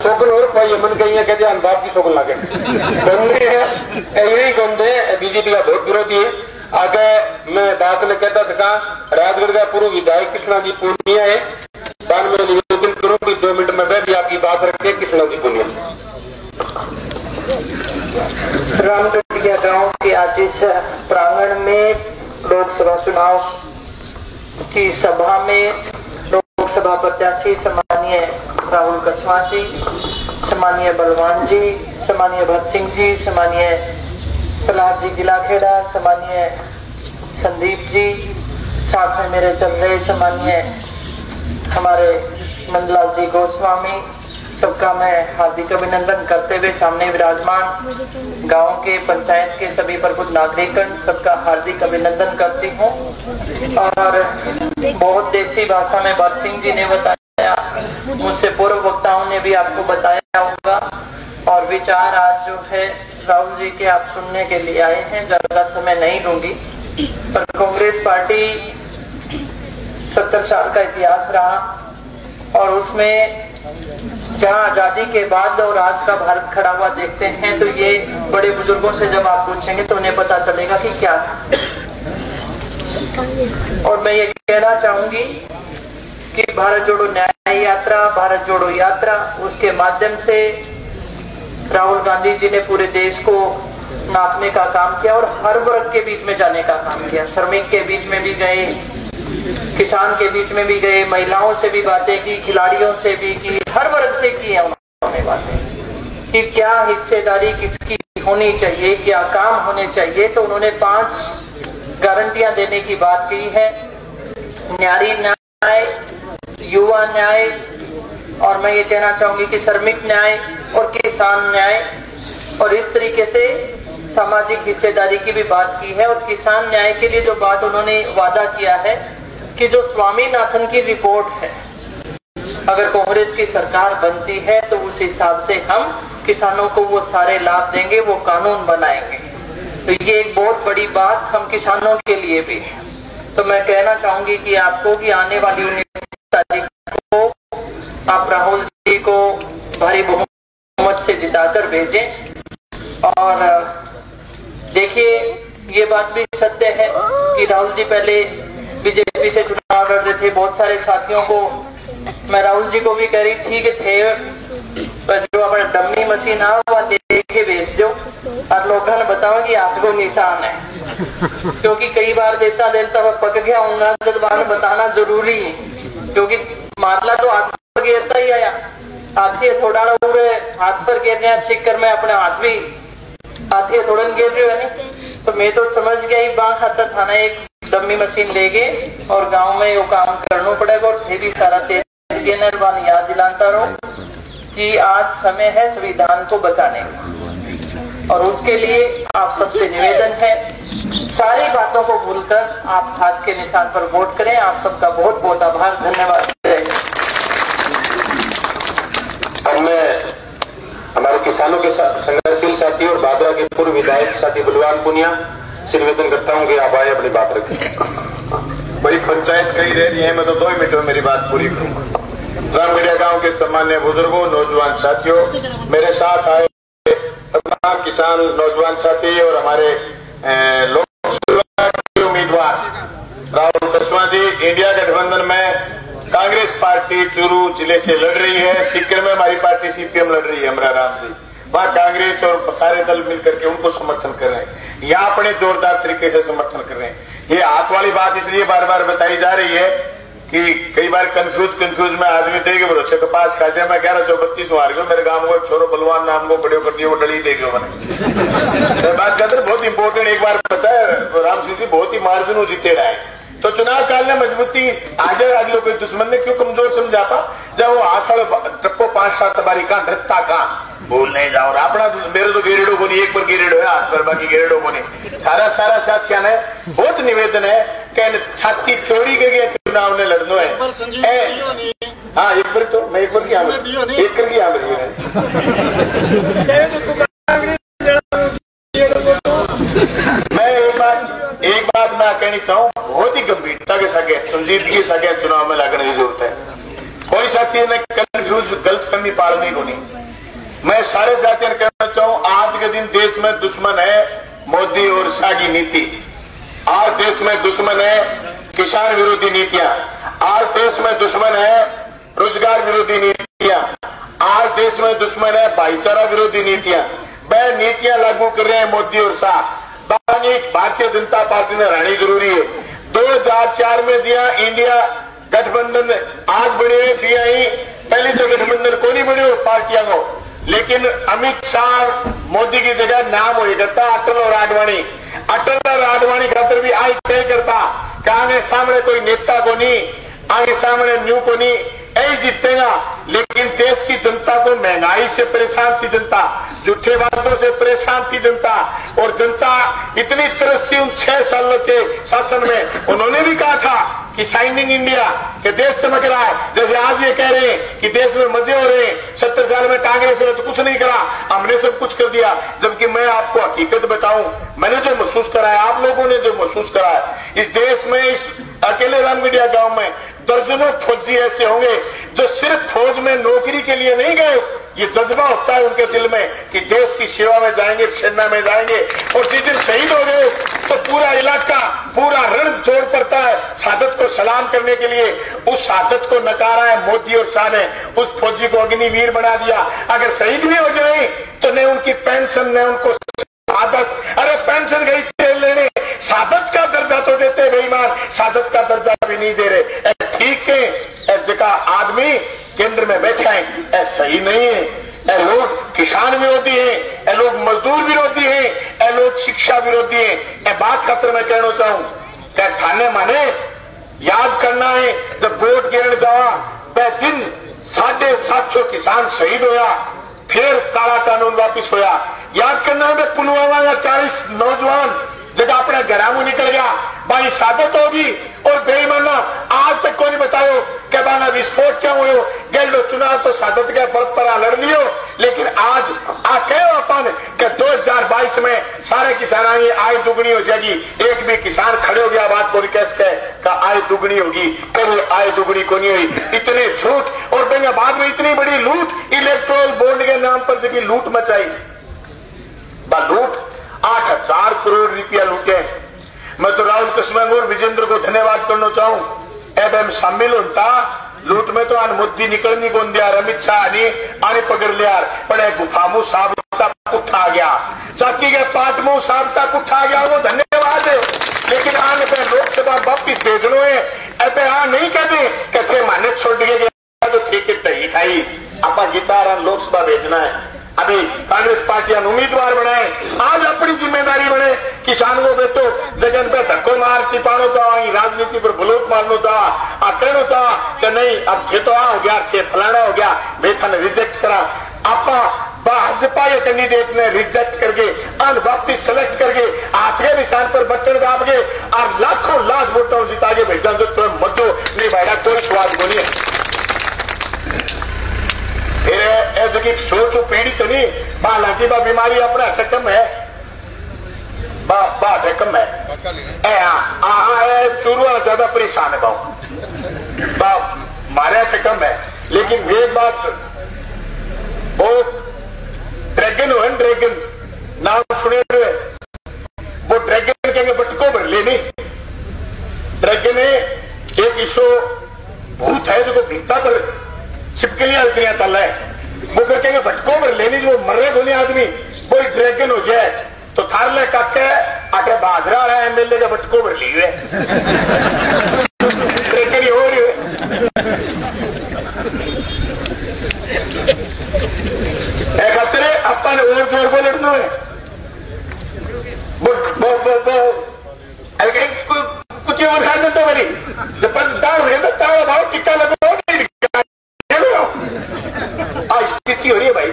शोकन और पाई मन कहीं कहते हैं बाप की शोकन लागे एवरी गंदे बीजेपी का बहुत विरोधी है। आगे मैं बात में कहता था राजगढ़ का पूर्व विधायक कृष्णा जी पूर्णिया है। बाद में निवेदन करूं कि 2 मिनट में मैं भी आपकी बात रखे कृष्णा जी पूर्णिया। रामगढ़िया गांव के आज इस प्रांगण में लोकसभा चुनाव की सभा में लोकसभा प्रत्याशी सम्मानीय राहुल कस्वां जी, सम्मानीय बलवान जी, सम्मानीय भरत सिंह जी, सम्मानीय प्रहलाद जी जिलाखेड़ा, सम्मानीय संदीप जी, साथ में मेरे चल रहे सम्मानीय हमारे नंदलाल जी गोस्वामी, सबका मैं हार्दिक अभिनंदन करते हुए सामने विराजमान गांव के पंचायत के सभी प्रबुद्ध नागरिकगण सबका हार्दिक अभिनंदन करती हूं। और बहुत देसी भाषा में भरत सिंह जी ने बताया, मुझसे पूर्व वक्ताओं ने भी आपको बताया होगा। और विचार आज जो है राहुल जी के आप सुनने के लिए आए हैं, ज्यादा समय नहीं लूंगी। पर कांग्रेस पार्टी 70 साल का इतिहास रहा और उसमें जहां आजादी के बाद और आज का भारत खड़ा हुआ देखते हैं तो ये बड़े बुजुर्गों से जब आप पूछेंगे तो उन्हें पता चलेगा कि क्या था। और मैं ये कहना चाहूंगी कि भारत जोड़ो न्याय यात्रा, भारत जोड़ो यात्रा, उसके माध्यम से राहुल गांधी जी ने पूरे देश को नापने का काम किया और हर वर्ग के बीच में जाने का काम किया। श्रमिक के बीच में भी गए, किसान के बीच में भी गए, महिलाओं से भी बातें की, खिलाड़ियों से भी की, हर वर्ग से की है उन्होंने बातें कि क्या हिस्सेदारी किसकी होनी चाहिए, क्या काम होने चाहिए। तो उन्होंने 5 गारंटियां देने की बात की है। नारी न्याय, युवा न्याय, और मैं ये कहना चाहूंगी कि श्रमिक न्याय और किसान न्याय, और इस तरीके से सामाजिक हिस्सेदारी की भी बात की है। और किसान न्याय के लिए जो बात उन्होंने वादा किया है कि जो स्वामीनाथन की रिपोर्ट है, अगर कांग्रेस की सरकार बनती है तो उस हिसाब से हम किसानों को वो सारे लाभ देंगे, वो कानून बनाएंगे। तो ये एक बहुत बड़ी बात हम किसानों के लिए भी है। तो मैं कहना चाहूंगी कि आपको कि आने वाली 19 तारीख को आप राहुल जी को भारी बहुमत से जिताकर भेजें। और देखिए ये बात भी सत्य है कि राहुल जी पहले बीजेपी से चुनाव लड़ रहे थे। बहुत सारे साथियों को मैं राहुल जी को भी कह रही थी कि थे जो अपना डम्मी मशीन आ देखे भेज दो और लोगों ने बताओ कि आपको निशान है, क्योंकि कई बार देता पक गया होगा तो बताना जरूरी है, क्योंकि मामला तो हाथ पर गिरता ही आया। हाथी थोड़ा हाथ पर गिर रहे शिक्कर में अपने हाथ भी हाथी थोड़ा गिर रहे है नहीं। तो मैं तो समझ गया ही बांग खाता थाना एक डम्मी मशीन ले गए और गांव में वो काम करना पड़ेगा। और फिर भी सारा चीज याद दिलाता रहो कि आज समय है संविधान को बचाने का, और उसके लिए आप सबसे निवेदन है सारी बातों को भूलकर आप हाथ के निशान पर वोट करें। आप सबका बहुत बहुत आभार, धन्यवाद। मैं हमारे किसानों के संघर्षशील साथी और बादरा के पूर्व विधायक साथी बलवान पुनिया से निवेदन करता हूँ कि आप आए अपनी बात रखें। बड़ी पंचायत कही रह रही है, मैं तो 2 मिनट में मेरी बात पूरी करूंगा। रामगढ़िया गांव के सम्मान्य बुजुर्गों, नौजवान साथियों, मेरे साथ आए तमाम किसान नौजवान साथी और हमारे लोकसभा के उम्मीदवार राहुल कस्वां जी, इंडिया गठबंधन में कांग्रेस पार्टी चूरू जिले से लड़ रही है, सीकर में हमारी पार्टी सीपीएम लड़ रही है, अमरा राम जी, वहां कांग्रेस और सारे दल मिलकर के उनको समर्थन कर रहे हैं, यहाँ अपने जोरदार तरीके से समर्थन कर रहे हैं। ये हाथ वाली बात इसलिए बार बार बताई जा रही है कि कई बार कंफ्यूज में आदमी देगे भरोसे के पास खाते मैं 1132 हार गयो, मेरे गांव को एक छोरो बलवान नाम को बड़े कर दिया, वो डली दे गयो मैंने बात करते बहुत इंपॉर्टेंट एक बार पता है राम सिंह जी बहुत ही मार्जिन जीते रहा है। तो चुनाव काल में मजबूती आज लोग दुश्मन ने क्यों कमजोर समझा पा, जब वो हाथ वाले टप्पो 5-7 बारी कहां ढत्ता कहां भूल नहीं जाओ। अपना मेरे तो गेरेडो को नहीं, एक बार गेरेडो है हाथ पर, बाकी गेरेडो को नहीं। सारा साथिया ने बहुत निवेदन है कि छाती चोरी के गए चुनाव ने लड़नो है। हाँ एक बार तो मैं एक बार की एक करके आ रही मैं एक बात मैं कहनी चाहूँ, बहुत ही गंभीरता के साथ संजीदगी के साथ चुनाव में लगने की जरूरत है। कोई साथी ने कंफ्यूज गलत करनी पालनी को नहीं। मैं सारे साथियों कहना चाहूं, आज के दिन देश में दुश्मन है मोदी और शाह की नीति। आज देश में दुश्मन है किसान विरोधी नीतियां। आज देश में दुश्मन है रोजगार विरोधी नीतियां। आज देश में दुश्मन है भाईचारा विरोधी नीतियां। वह नीतियां लागू कर रहे हैं मोदी और शाह। भारतीय जनता पार्टी ने रहनी जरूरी है। 2004 में जिया इंडिया गठबंधन आज बने दिया ही, पहले तो गठबंधन को नहीं बने पार्टियां को, लेकिन अमित शाह मोदी की जगह नाम हो करता अटल और आडवाणी। अटल और आडवाणी खातर भी आज तय करता कि आगे सामने कोई नेता को नहीं, आगे सामने न्यू को नहीं, यही जीतेगा। लेकिन देश की जनता को महंगाई से परेशान थी जनता, झूठे वादों से परेशान थी जनता, और जनता इतनी तरसती उन 6 सालों के शासन में। उन्होंने भी कहा था कि शाइनिंग इंडिया, कि देश चमक रहा है। जैसे आज ये कह रहे हैं कि देश में मजे हो रहे हैं, 70 साल में कांग्रेस ने तो कुछ नहीं करा, हमने सब कुछ कर दिया। जबकि मैं आपको हकीकत बताऊं, मैंने जो महसूस करा है, आप लोगों ने जो महसूस करा है, इस देश में इस अकेले रामगढ़िया गांव में दर्जनों फौजी ऐसे होंगे जो सिर्फ फौज में नौकरी के लिए नहीं गए। ये जज्बा होता है उनके दिल में कि देश की सेवा में जाएंगे, सेना में जाएंगे, और जिस दिन शहीद हो गए तो पूरा इलाका, पूरा रण जोड़ पड़ता है शहादत को सलाम करने के लिए। उस शहादत को नकारा है मोदी और शाह ने, उस फौजी को अग्निवीर बना दिया। अगर शहीद भी हो जाए तो न उनकी पेंशन, न उनको शहादत, अरे पेंशन गई तेल लेने, शहादत का दर्जा तो देते बेईमान, शहादत का दर्जा भी नहीं दे रहे। ठीक है, जगह आदमी केंद्र में बैठे हैं, ऐसा सही नहीं है। ये लोग किसान विरोधी हैं, ये लोग मजदूर विरोधी हैं, ये लोग शिक्षा विरोधी हैं। ये बात खातर मैं कहना चाहूं क्या थाने माने याद करना है, जब वोट गिरने जावा वह दिन 750 किसान शहीद होया, फिर काला कानून वापिस होया। याद करना है पुलवामा का 40 नौजवान जगह अपने घरामू निकल गया, भाई शहादत होगी और बेईमाना आज तक कोई बतायो कि बाना विस्फोट क्यों हुए। गैलो चुनाव तो शहादत के बल पर लड़ लियो, लेकिन आज कहो अपन कि 2022 में सारे किसानों की आय दुगनी हो जाएगी। एक भी किसान खड़े हो गया बात को कैसे कहे आय दुगनी होगी, कभी आय दुगनी को नहीं हुई। इतने झूठ, और बाद में इतनी बड़ी लूट, इलेक्ट्रोल बॉन्ड के नाम पर जगह लूट मचाई। लूट 8,000 करोड़ रुपया लूटे। मैं तो राहुल कृष्ण और विजेंद्र को धन्यवाद करना चाहूं, एवं शामिल होता लूट में तो आन मुद्दी निकलनी को दिया, अमित शाह ने आने पकड़ लिया, पड़े गुफामू साहब तक उठा गया, चाकी के पातमू साहब तक उठा गया, वो धन्यवाद है। लेकिन आने पे लोकसभा वापिस भेजनो है, ऐसे हाँ नहीं कहते माने छोड़ गए तो ठीक है खाई आपा गीता लोकसभा भेजना है। अभी कांग्रेस पार्टियां उम्मीदवार बनाए, आज अपनी जिम्मेदारी बने। किसान को बेटो जगन पे धक्को मार टिपानो था, राजनीति पर बुलोट मारनो था, कहना था कि नहीं अब थे तो हो गया, थे फलाना हो गया, बेटा ने रिजेक्ट करा। आपा भाजपा के कैंडिडेट ने रिजेक्ट करके अन वापिस सेलेक्ट करके हाथ के निशान पर बटन दाब के और लाखों लाख वोटों जिता के भेजा, जो तो मजो नहीं भाई कोई स्वाद को नहीं है। फिर सोच पीड़ित तो नहीं बालाकी बा बीमारी अपने हथ कम है, बात कम है। चूरू वाला ज्यादा परेशान है बाबू, मारे हथ कम है। लेकिन वे बात वो ड्रैगन हो, ड्रैगन नाम सुने हुए, वो ड्रैगन कहेंगे बटको भर लेनी। ड्रैगन एक ईसो भूत है जो भीता पर छिपकलियां इतनियां चल रहा है, वो फिर कहेंगे भटको पर लेनी, जो मर रहे को नहीं आदमी, कोई ड्रैगन हो जाए तो थार ले काके आके बाजरा रहा है एमएलए का भटको भर ली हुए ड्रैगन हो रही है। खतरे अपन और जोर को लड़ दो कुछ बता देते बड़ी दाव भाव टिक्का लगो स्थिति हो रही है भाई।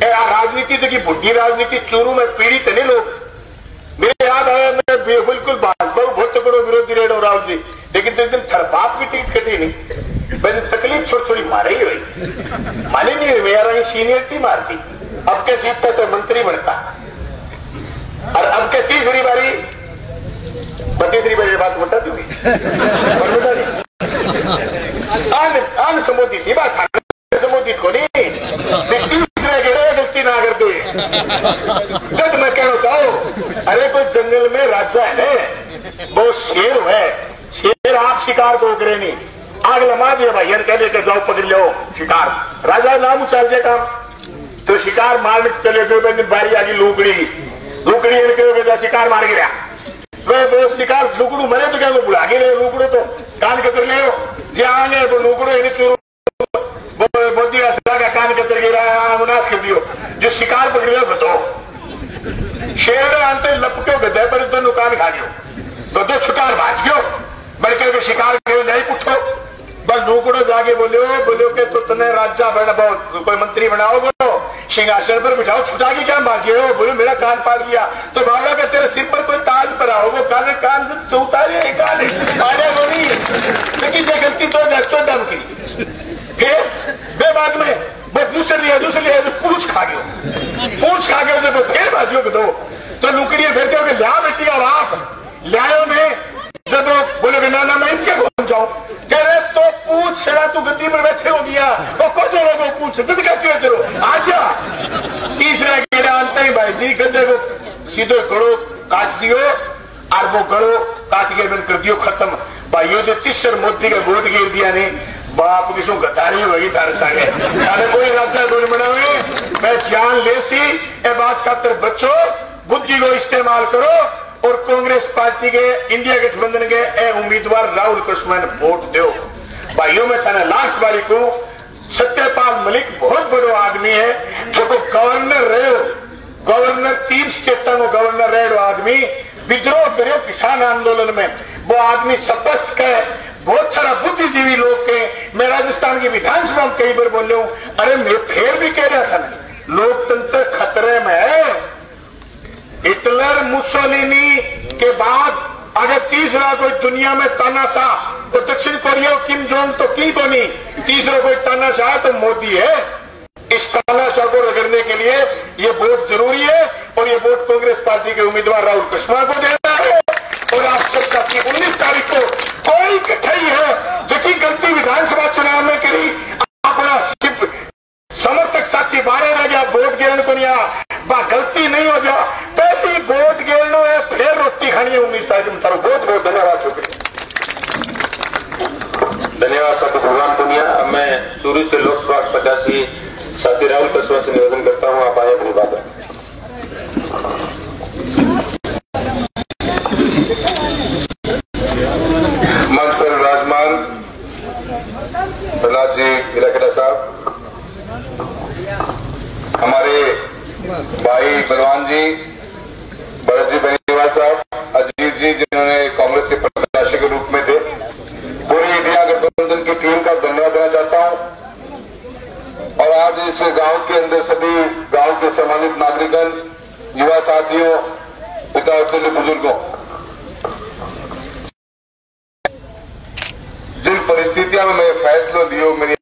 राजनीति जो की बुढ़ी राजनीति चूरू में पीड़ित नहीं लोग। मेरे याद आया मैं बिल्कुल भाजपा बहुत तकड़ो विरोधी रहे राहुल जी, लेकिन तो एकदम थरपाप की टिकट कटी नहीं, मैंने तकलीफ थोड़ी थोड़ी मारे ही हुई, माने नहीं हुई मेरा सीनियरिटी मारती। अब क्या जीतता तो मंत्री बनता, और अब क्या तीसरी बारी बात बता दूंगी समोदी थी बात समोदी की थोड़ी तीसरे गेड़े गलती ना कर दे। जब मैं कहना चाहूं, अरे कोई जंगल में राजा है, वो शेर है, शेर आप शिकार को करे नहीं, आग लमा दिया भाई कह लेकर जाओ पकड़ लो शिकार, राजा नाम उछाल दे काम, तो शिकार मारने चले गए, बारी आ गई लुकड़ी शिकार मार गया, वो शिकार लुकड़ू मरे तो क्या वो बुला के ले लुकड़ो तो कान कतर ले जे आने वो लुकड़ो चूरू मोदी का कान कतर गिरा मुनास कर दियो, जो शिकार पकड़ लियो बताओ शेर आंते लपटो गधे पर तो कान खा गयो, गधो छुटार भाज गयो, बल्कि शिकार गयो नहीं पूछो, बस लुकड़ो जाके बोलो कि तो तने राजा बना बहुत कोई मंत्री बनाओ, बोलो सिंहासन पर बिठाओ, छुटा के क्या भागे हो, बोलो मेरा कान पाड़ दिया, तो बाबा का तेरे सिर पर कोई ताज पर आओ, वो कान कान तो उतारे कान आने को नहीं, लेकिन ये गलती 2014 में की, फिर बे बाद में वो दूसरे पूछ खा गयो तो फिर भाजियो दो, तो लुकड़िया फिर क्या लिया बेटी का बाप लियाओ में, जब बोले ना मैं इनके पहुंच जाऊं, कह रहे तो पूछ सड़ा तू गद्दी पर बैठे हो गया, वो कुछ लोगों पूछ सकते क्या क्यों करो आजा, तीसरा गेड़ा आनते ही भाई जी गद्दे को सीधे गड़ो काट दियो, और वो गड़ो काट के बंद कर दियो, खत्म भाइयों जो तीसर मोदी का वोट गिर दिया नहीं, बाप किसों गतारी होगी तारे संगे, तारे कोई रास्ता बोल बनावे, मैं जान ले सी ए बात खातर बच्चों बुद्धि को इस्तेमाल करो, और कांग्रेस पार्टी के इंडिया गठबंधन के उम्मीदवार राहुल कृष्ण वोट दो। भाइयों में थाना लास्ट बारी को सत्यपाल मलिक बहुत बड़ो आदमी है, जो को गवर्नर रहे हो, गवर्नर 3 स्टेटों को गवर्नर रहे आदमी, विद्रोह करो किसान आंदोलन में, वो आदमी स्पष्ट कहे, बहुत सारा बुद्धिजीवी लोग के, मैं राजस्थान की विधानसभा में कई बार बोले हूं, अरे मैं फिर भी कह रहा था लोकतंत्र खतरे में है, हिटलर मुसोलिनी के बाद अगर तीसरा कोई दुनिया में तानाशाह तो दक्षिण कोरिया किम जोंग तो की बनी, तीसरा कोई तानाशाह तो मोदी है, इस तानाशाह को रगड़ने के लिए ये वोट जरूरी है, और ये वोट कांग्रेस पार्टी के उम्मीदवार राहुल कृष्ण को देना है, और आज सप्ताह की 19 तारीख को कोई कठिनाई है जो कि गलती विधानसभा चुनाव में करी, अपना समर्थक साथी बाहर रह गया, वोट गिरने को नहीं गलती नहीं हो जा, पहली वोट गिरनो है फिर रोटी खानी है 19 तारीख में, तारो बहुत बहुत धन्यवाद, शुक्रिया धन्यवाद साथी भगवान पुनिया। अब मैं सूरी से लोकसभा 85 साथी राहुल कृष्ण से निवेदन करता हूं, आप आए अपनी बात रखें। मंच पर विराजमान प्रहलाद जी इलाकेदार साहब, हमारे भाई बलवान जी, भरत जी बेनीवाल साहब, अजीत जी जिन्होंने कांग्रेस के प्रत्याशी के रूप में थे, पूरी इंडिया गठबंधन की टीम का धन्यवाद देना चाहता हूं, और आज इस गांव के अंदर सभी गांव के सम्मानित नागरिकन, युवा साथियों, पिता और बुजुर्गों, जिन परिस्थितियों में मैं फैसला लियो, मेरी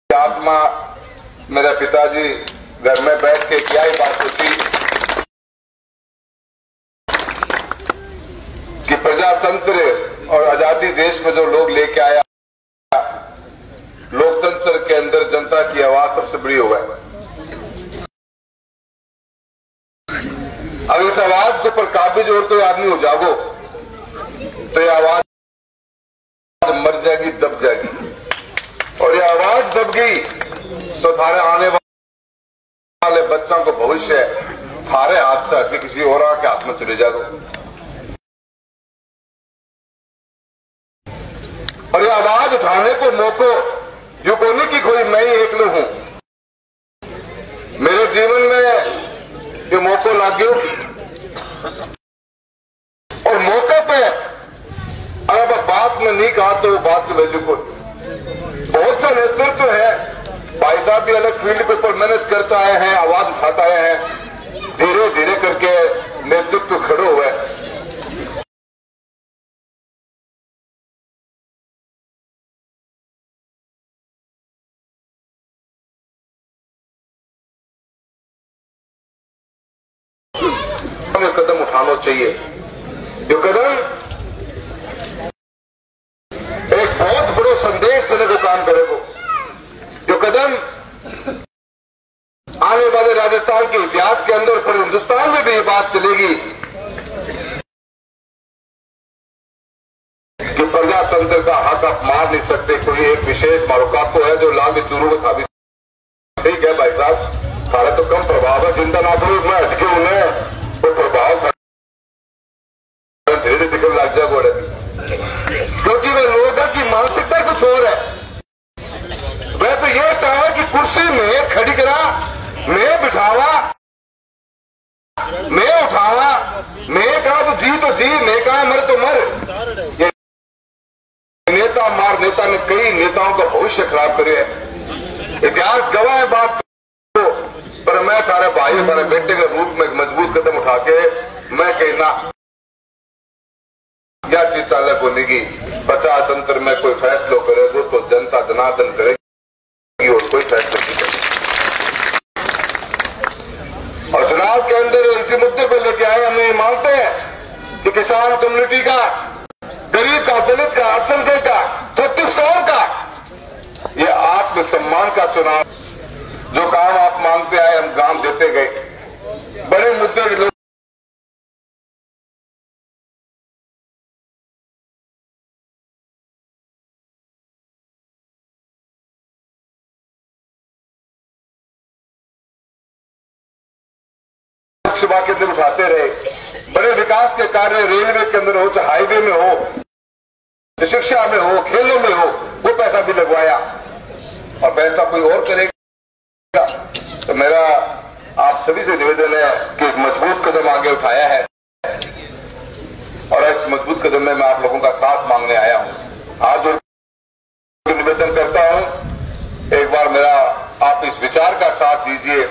आत्मा, मेरा पिताजी घर में बैठ के क्या ही बात होती कि प्रजातंत्र और आजादी देश में जो लोग लेके आया, लोकतंत्र के अंदर जनता की आवाज सबसे बड़ी हो गई। अगर इस आवाज के ऊपर काबिज और कोई आदमी हो जागो तो ये आवाज मर जाएगी, दब जाएगी, और ये आवाज दब गई तो थारे आने वाले बच्चों को भविष्य थारे हाथ से हटके किसी और के हाथ में चले जाओ, और ये आवाज उठाने को मौको जो कोने की कोई मैं ही एकलो हूं, मेरे जीवन में जो मौको लाग्यो, और मौके पे अगर बात में नहीं कहा तो बात की वैल्यू को बहुत सा नेतृत्व है, भाई साहब भी अलग फील्ड के ऊपर मेहनत करते आए हैं, आवाज उठाते आए हैं, धीरे धीरे करके नेतृत्व खड़े हुए। हमें कदम उठाना चाहिए, जो कदम संदेश देने को काम करेगा। जो कदम आने वाले राजस्थान के इतिहास के अंदर पर हिंदुस्तान में भी ये बात चलेगी कि प्रजातंत्र का हक आप मार नहीं सकते। कोई एक विशेष मारूकात तो है जो लाल चूरों को था भी सही है भाई साहब, सारा तो कम प्रभाव है। चिंता ना करो, मैं हटके उन्हें वो प्रभाव धीरे धीरे दिखने लग जाए बोले, क्योंकि वे लोगों की मानसिकता कुछ और है। वह तो ये चाहे कि कुर्सी में खड़ी करा, मैं बिठावा, मैं उठावा, मैं कहा तो जी, मैं कहा मर तो मर। ये नेता मार नेता ने कई नेताओं का भविष्य खराब करे है। इतिहास गवाह है बात को, पर मैं तारे भाई तारे बेटे के रूप में एक मजबूत कदम उठा के मैं कहना क्या चीज चालक होने की प्रजातंत्र में कोई फैसला करेगा तो जनता जनार्दन करेगी और कोई फैसला नहीं करेगी। और चुनाव के अंदर इसी मुद्दे पर लेके आए, हम ये मानते हैं कि किसान कम्युनिटी का, गरीब का, दलित का, अल्पसंख्यक का, छत्तीसगढ़ का ये आत्मसम्मान का चुनाव। जो काम आप मांगते आए हम काम देते गए। बड़े मुद्दे लोग लोकसभा के अंदर उठाते रहे। बड़े विकास के कार्य रेलवे के अंदर हो, चाहे हाईवे में हो, शिक्षा में हो, खेलों में हो, वो पैसा भी लगवाया और पैसा कोई और करेगा। तो मेरा आप सभी से निवेदन है कि एक मजबूत कदम आगे उठाया है और इस मजबूत कदम में मैं आप लोगों का साथ मांगने आया हूं। हाथ जोड़ निवेदन करता हूं, एक बार मेरा आप इस विचार का साथ दीजिए